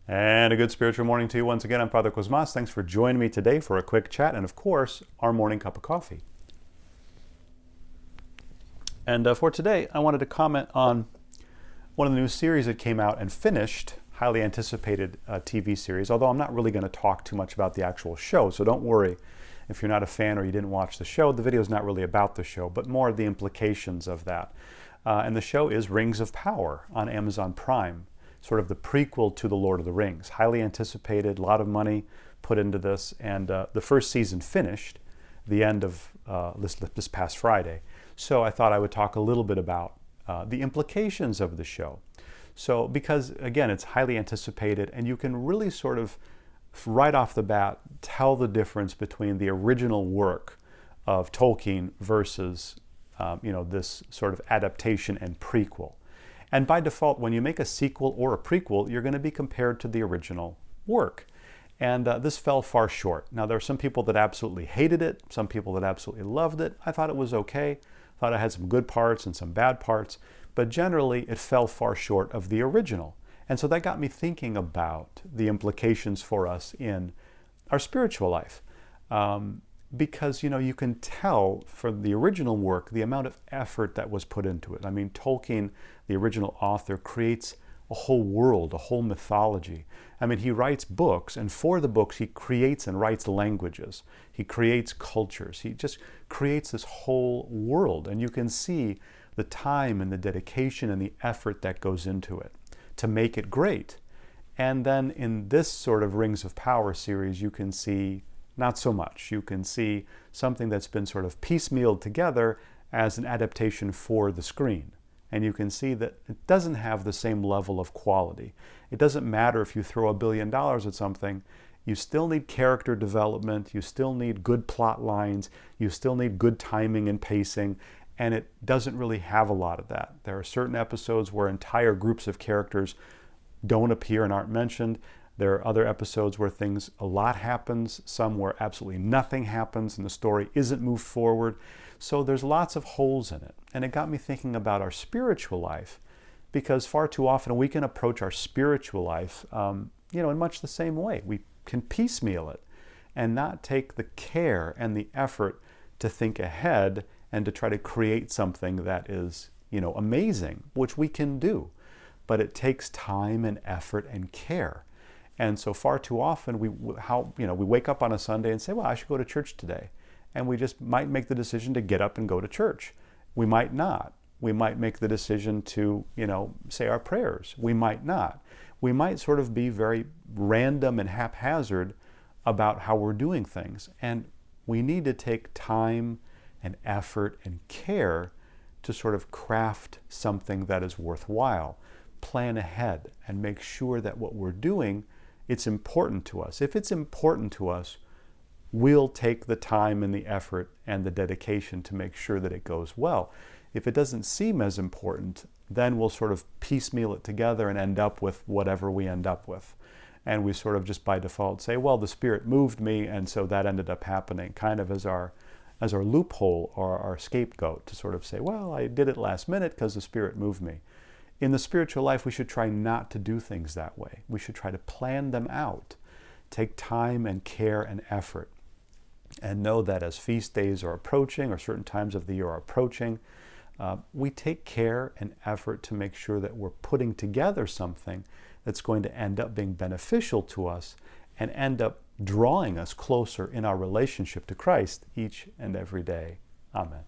And a good spiritual morning to you once again. I'm Father Cosmas. Thanks for joining me today for a quick chat and, of course, our morning cup of coffee. And for today, I wanted to comment on one of the new series that came out and finished, highly anticipated TV series, although I'm not really going to talk too much about the actual show, so don't worry if you're not a fan or you didn't watch the show. The video is not really about the show, but more the implications of that. And the show is Rings of Power on Amazon Prime. Sort of the prequel to The Lord of the Rings. Highly anticipated, a lot of money put into this, and the first season finished the end of this past Friday. So I thought I would talk a little bit about the implications of the show. So because, again, it's highly anticipated, and you can really sort of, right off the bat, tell the difference between the original work of Tolkien versus this sort of adaptation and prequel. And by default, when you make a sequel or a prequel, you're going to be compared to the original work. And this fell far short. Now, there are some people that absolutely hated it, some people that absolutely loved it. I thought it was okay. I thought it had some good parts and some bad parts. But generally, it fell far short of the original. And so that got me thinking about the implications for us in our spiritual life. Because, you can tell from the original work the amount of effort that was put into it. I mean, Tolkien, the original author, creates a whole world, a whole mythology. I mean, he writes books, and for the books, he creates and writes languages. He creates cultures. He just creates this whole world, and you can see the time and the dedication and the effort that goes into it to make it great. And then in this sort of Rings of Power series, you can see not so much. You can see something that's been sort of piecemealed together as an adaptation for the screen. And you can see that it doesn't have the same level of quality. It doesn't matter if you throw $1 billion at something. You still need character development. You still need good plot lines. You still need good timing and pacing. And it doesn't really have a lot of that. There are certain episodes where entire groups of characters don't appear and aren't mentioned. There are other episodes where a lot happens, some where absolutely nothing happens and the story isn't moved forward. So there's lots of holes in it. And it got me thinking about our spiritual life, because far too often we can approach our spiritual life, in much the same way. We can piecemeal it and not take the care and the effort to think ahead and to try to create something that is, amazing, which we can do. But it takes time and effort and care. And so far too often, we wake up on a Sunday and say, well, I should go to church today. And we just might make the decision to get up and go to church. We might not. We might make the decision to, say our prayers. We might not. We might sort of be very random and haphazard about how we're doing things. And we need to take time and effort and care to sort of craft something that is worthwhile. Plan ahead and make sure that what we're doing, it's important to us. If it's important to us, we'll take the time and the effort and the dedication to make sure that it goes well. If it doesn't seem as important, then we'll sort of piecemeal it together and end up with whatever we end up with. And we sort of just by default say, well, the Spirit moved me, and so that ended up happening, kind of as our loophole or our scapegoat to sort of say, well, I did it last minute because the Spirit moved me. In the spiritual life, we should try not to do things that way. We should try to plan them out, take time and care and effort, and know that as feast days are approaching or certain times of the year are approaching, we take care and effort to make sure that we're putting together something that's going to end up being beneficial to us and end up drawing us closer in our relationship to Christ each and every day. Amen.